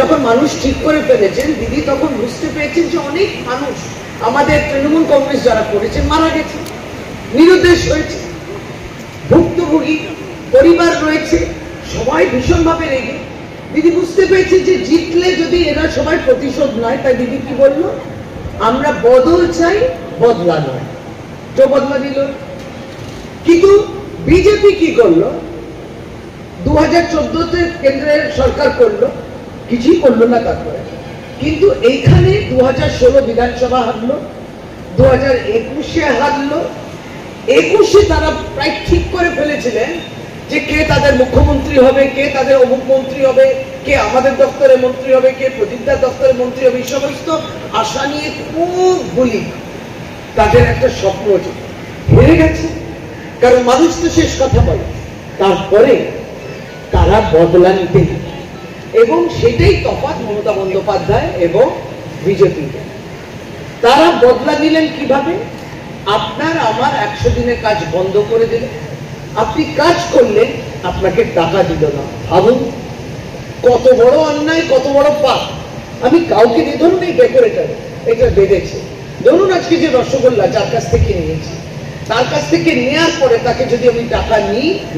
যখন মানুষ ঠিক করে ফেলেছেন, দিদি তখন বুঝতে পেরেছেন যে অনেক মানুষ আমাদের তৃণমূল কংগ্রেস যারা করেছেন মারা গেছে, নিরুদ্দেশ হয়েছে, ভুক্তভোগী পরিবার রয়েছে, সবাই ভীষণভাবে রেগে। দিদি বুঝতে পেরেছে যে জিতলে যদি এরা সবাই প্রতিশোধ নয়, তাই দিদি কি বললো, আমরা বদল চাই, বদলা নয়। তো বদলা দিল। কিন্তু বিজেপি কি করলো, 2014-তে কেন্দ্রের সরকার করলো, কিছুই করলো না তারপরে। কিন্তু এইখানে 2016 বিধানসভা হারলো, 2021-এ হারলো। 21-এ তারা প্রায় ঠিক করে ফেলেছিলেন যে কে তাদের মুখ্যমন্ত্রী হবে, কে তাদের অমুক মন্ত্রী হবে, কে আমাদের দপ্তরে মন্ত্রী হবে, কে প্রদীপদার দপ্তরে মন্ত্রী হবে। এই সমস্ত আশা নিয়ে খুব গুলি, তাদের একটা স্বপ্ন হেরে গেছে, কারণ মানুষ তো শেষ কথা বলে। তারপরে তারা বদলা নিতে, এবং সেটাই তফাৎ মমতা বন্দ্যোপাধ্যায় এবং বিজেপি। তারা বদলা নিলেন কিভাবে, আপনার আমার 100 দিনের কাজ বন্ধ করে দিলেন। আপনি কাজ করলেন, আপনাকে টাকা দিল না। ভাবুন কত বড় অন্যায়, কত বড় পাপ। আমি কাউকে দিয়ে, ধরুন এই ডেকোরেটর এটা বেঁধেছে, ধরুন আজকে যে রসগোল্লা যার কাছ থেকে নিয়েছি, তার কাছ থেকে নেওয়ার পরে তাকে যদি আমি টাকা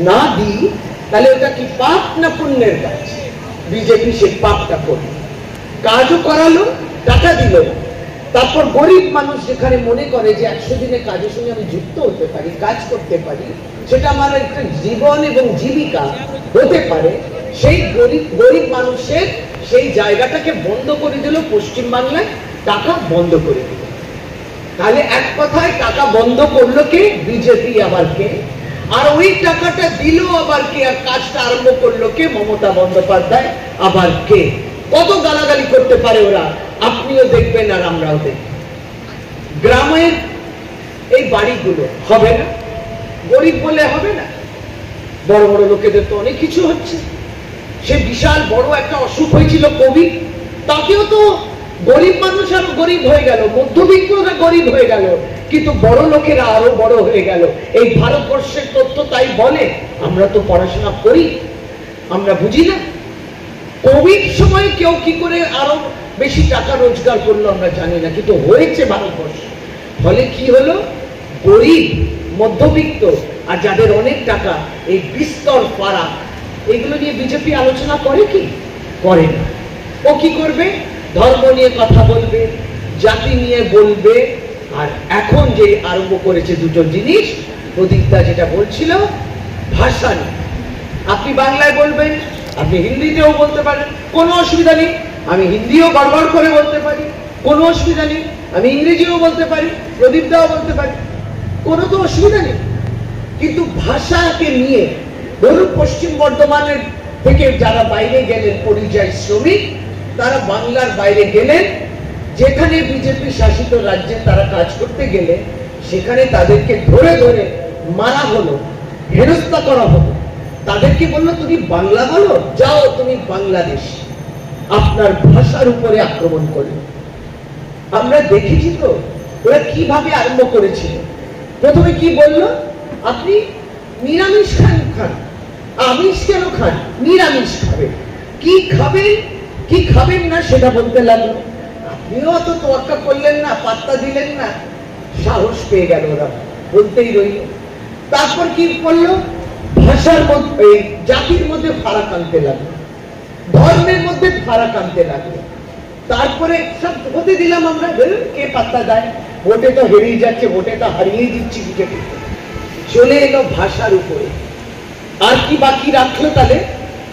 না দিই, তাহলে ওটা কি পাপ না পুণ্যের কাজ? বিজেপি সেই পাপটা করল, কাজও করালো, টাকা দিল। তারপর গরিব মানুষ যেখানে মনে করে যে 100 দিনের কাজের সঙ্গে আমি যুক্ত হতে পারি, কাজ করতে পারি, সেটা আমার একটা জীবন এবং জীবিকা হতে পারে, সেই গরিব মানুষের সেই জায়গাটাকে বন্ধ করে দিল পশ্চিমবাংলায়, টাকা বন্ধ করে দিল। তাহলে এক কথায় টাকা বন্ধ করলো কে? বিজেপি। আবার কে? আর ওই টাকাটা দিল আবার কে? আর কাজটা আরম্ভ করলো কে? মমতা বন্দ্যোপাধ্যায়। আবার কে? কত গালাগালি করতে পারে ওরা, আপনিও দেখবেন আর আমরাও দেখব। গ্রামের এই বাড়িগুলো হবে না, গরিব বলে হবে না, বড় বড় লোকেদের তো অনেক কিছু হচ্ছে। সে বিশাল বড় একটা অসুখ হয়েছিল কোভিড, তাতেও তো গরিব মানুষ আরো গরিব হয়ে গেল, মধ্যবিত্তরা গরিব হয়ে গেল, কিন্তু বড় লোকেরা আরো বড় হয়ে গেল। এই ভারতবর্ষের তথ্য তাই বলে। আমরা তো পড়াশোনা করি, আমরা বুঝি না কোভিড সময় কেউ কি করে আরো বেশি টাকা রোজগার করলো আমরা জানি না, কিন্তু হয়েছে ভারতবর্ষে। ফলে কি হলো, গরিব, মধ্যবিত্ত আর যাদের অনেক টাকা, এই বিস্তর ফারাক, এগুলো নিয়ে বিজেপি আলোচনা করে কি? করে না। ও কি করবে? ধর্ম নিয়ে কথা বলবে, জাতি নিয়ে বলবে। আর এখন যে আরম্ভ করেছে দুটো জিনিস, প্রদীপদা যেটা বলছিল, ভাষা নিয়ে। আপনি বাংলায় বলবেন, আপনি হিন্দিতেও বলতে পারেন, কোনো অসুবিধা নেই। আমি হিন্দিও গড়গড় করে বলতে পারি, কোনো অসুবিধা নেই। আমি ইংরেজিও বলতে পারি, প্রদীপদাও বলতে পারি, কোনো তো অসুবিধা নেই। কিন্তু ভাষাকে নিয়ে, ধরুন পশ্চিম বর্ধমানের থেকে যারা বাইরে গেলেন পরিযায়ী শ্রমিক, তারা বাংলার বাইরে গেলেন, যেখানে বিজেপি শাসিত রাজ্যে তারা কাজ করতে গেলে সেখানে তাদেরকে ধরে ধরে মারা হলো, হেনস্থা করা হলো। তাদেরকে বললো তুমি বাংলা বলো, যাও তুমি বাংলাদেশ। আপনার ভাষার উপরে আক্রমণ করলো। আমরা দেখেছি তো ওরা কিভাবে আরম্ভ করেছিল। প্রথমে কি বললো, আপনি নিরামিষ খান। আমিষ কেন খান? নিরামিষ খাবেন। কি খাবেন কি খাবেন না সেটা বলতে লাগলো। আপনিও অত তোয়াক্কা করলেন না, পাত্তা দিলেন না, সাহস পেয়ে গেল ওরা, বলতেই রইল। তারপর কি করলো, ভাষার মধ্যে, জাতির মধ্যে ফারাক আনতে লাগলো, ধর্মের মধ্যে ফারাক আনতে লাগলো। তারপরে সব হতে দিলাম আমরা, কে পাত্তা দেয়, ভোটে তো হেরিয়ে যাচ্ছে, ভোটে তো হারিয়ে দিচ্ছি বিজেপি। চলে এলো ভাষার উপরে। আর কি বাকি রাখলো তাহলে?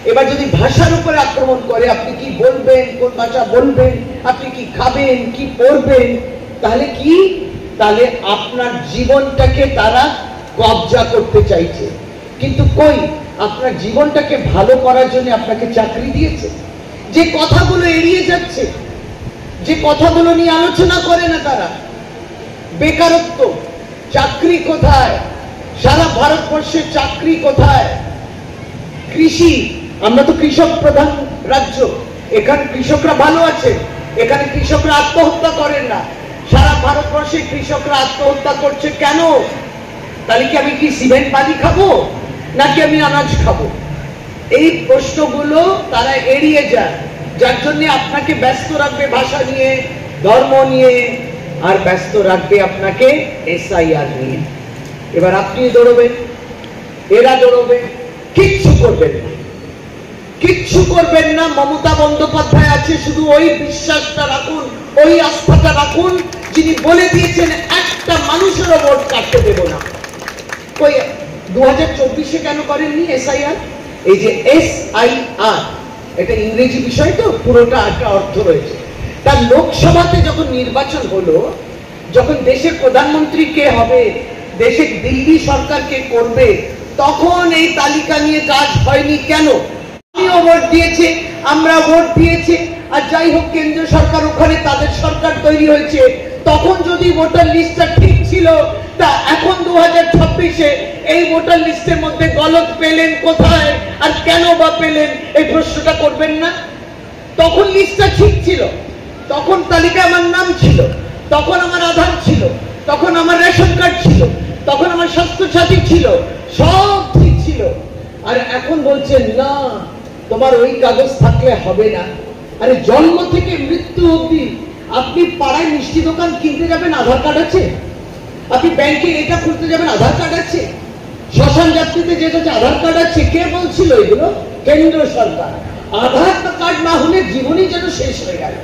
এবার যদি ভাষার উপরে আক্রমণ করে, আপনি কি বলবেন, কোন ভাষা বলবেন, আপনি কি খাবেন, কি পড়বেন, তাহলে কি? তাহলে আপনার জীবনটাকে তারা কবজা করতে চাইছে। কিন্তু কই, আপনার জীবনটাকে ভালো করার জন্য আপনাকে চাকরি দিয়েছে। যে কথাগুলো এড়িয়ে যাচ্ছে, যে কথাগুলো নিয়ে আলোচনা করে না তারা, বেকারত্ব, চাকরি কোথায়, সারা ভারতবর্ষের চাকরি কোথায়, কৃষি, আমরা তো কৃষক প্রধান রাজ্য, এখানে কৃষকরা ভালো আছে, এখানে কৃষকরা আত্মহত্যা করেন না। সারা ভারতবর্ষে কৃষকরা আত্মহত্যা করছে কেন? তাহলে কি আমি কি সিমেন্ট বালি খাবো, নাকি আমি আনাজ খাবো? এই প্রশ্নগুলো তারা এড়িয়ে যায়। যার জন্য আপনাকে ব্যস্ত রাখবে ভাষা নিয়ে, ধর্ম নিয়ে, আর ব্যস্ত রাখবে আপনাকে এসআইআর নিয়ে। এবার আপনি দৌড়বেন, এরা দৌড়বে, কিচ্ছু করবেন না, কিচ্ছু করবেন না। মমতা বন্দ্যোপাধ্যায় আছে, শুধু ওই বিশ্বাসটা রাখুন, ওই আস্থাটা রাখুন, যিনি বলে দিয়েছেন একটা মানুষেরও ভোট কাটতে দেব না। ওই 2024-এ কেন করেননি এসআইআর? এই যে এসআইআর, এটা ইংরেজি বিষয় তো, পুরোটা একটা অর্থ রয়েছে। তার লোকসভাতে যখন নির্বাচন হলো, যখন দেশের প্রধানমন্ত্রী কে হবে, দেশের দিল্লি সরকার কে করবে, তখন এই তালিকা নিয়ে কাজ হয়নি কেন? আমিও ভোট দিয়েছে, আমরা ভোট দিয়েছে, আর যাই হোক কেন্দ্র সরকার ওখানে তাদের সরকার তৈরি হয়েছে, তখন যদি ভোটার লিস্টটা ঠিক ছিল, তা এখন 2026-এ এই ভোটার লিস্টের মধ্যে গলত পেলেন কোথায়, আর কেন বা পেলেন, এই প্রশ্নটা করবেন না? তখন লিস্টটা ঠিক ছিল, তখন তালিকায় আমার নাম ছিল, তখন আমার আধার ছিল, তখন আমার রেশন কার্ড ছিল, তখন আমার স্বাস্থ্য সাথী ছিল, সব ঠিক ছিল। আর এখন বলছেন না, তোমার ওই কাগজ থাকলে হবে না। আরে জন্ম থেকে মৃত্যু অবধি আপনি পাড়ায় মিষ্টি দোকান কিনতে যাবেন, আধার কার্ড আছে? আপনি ব্যাংকে এটা খুলতে যাবেন, আধার কার্ড আছে? শ্মশান যাত্রীতে যেটা আছে, আধার কার্ড আছে? কে বলছিল এগুলো? কেন্দ্র সরকার। আধার কার্ড না হলে জীবনই যেন শেষ হয়ে গেল।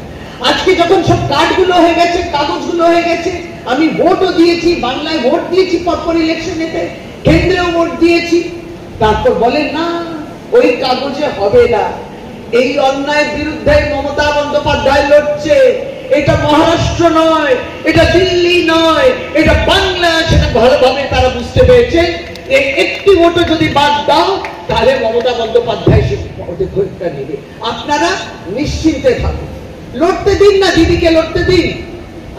আজকে যখন সব কার্ডগুলো হয়ে গেছে, কাগজগুলো হয়ে গেছে, আমি ভোটও দিয়েছি, বাংলায় ভোট দিয়েছি পরপর ইলেকশনেতে, কেন্দ্রেও ভোট দিয়েছি, তারপর বলেন না ওই কাগজে হবে না। এই অন্যায়ের বিরুদ্ধে মমতা বন্দ্যোপাধ্যায় লড়ছে। এটা মহারাষ্ট্র নয়, এটা দিল্লি নয়, এটা বাংলা। সেটা ভালোভাবে তারা বুঝতে পেরেছে। একটি ভোটও যদি বাদ দাও, তাহলে মমতা বন্দ্যোপাধ্যায় সে ভোটটা নেবে। আপনারা নিশ্চিন্তে থাকুন, লড়তে দিন না, দিদিকে লড়তে দিন।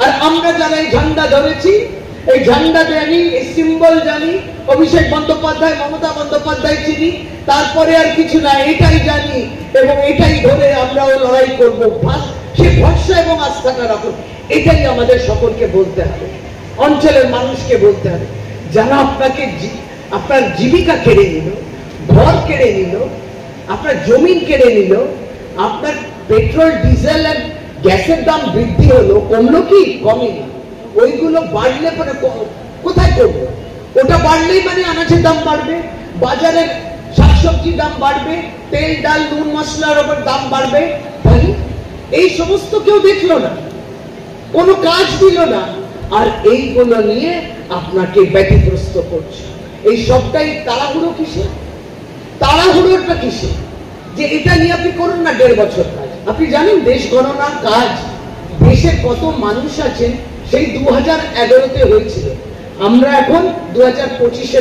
আর আমরা যারা এই ঝান্ডা ধরেছি, এই ঝান্ডা জানি, এই সিম্বল জানি, অভিষেক বন্দ্যোপাধ্যায়, মমতা বন্দ্যোপাধ্যায় চিনি, তারপরে আর কিছু না, এটাই জানি এবং এটাই ধরে আমরাও লড়াই করবো। সে ভরসা এবং আস্থাটা রাখুন, এটাই আমাদের সকলকে বলতে হবে, অঞ্চলের মানুষকে বলতে হবে। যারা আপনাকে আপনার জীবিকা কেড়ে নিল, ঘর কেড়ে নিল, আপনার জমিন কেড়ে নিল, আপনার পেট্রোল ডিজেল আর গ্যাসের দাম বৃদ্ধি হলো, কমলো কি? কমেনি। ওইগুলো বাড়লে পরে কোথায় করবো? ওটা বাড়লেই মানে আনাজের দাম বাড়বে, বাজারের শাকসবজির দাম বাড়বে, তেল ডাল নুন মশলার ওপর দাম বাড়বে। তাই এই সমস্ত কেউ দেখলো না, কোনো কাজ দিল না, আর এইগুলো নিয়ে আপনাকে ব্যতিগ্রস্ত করছে। এই সবটাই তাড়াহুড়ো কিসে? তাড়াহুড়োটা কিসে? যে এটা নিয়ে আপনি করুন না 1.5 বছর কাজ। আপনি জানেন দেশ গণনা কাজ দেশে কত মানুষ আছেন সেই 2011-তে হয়েছিল। আমরা এখন 2025-এ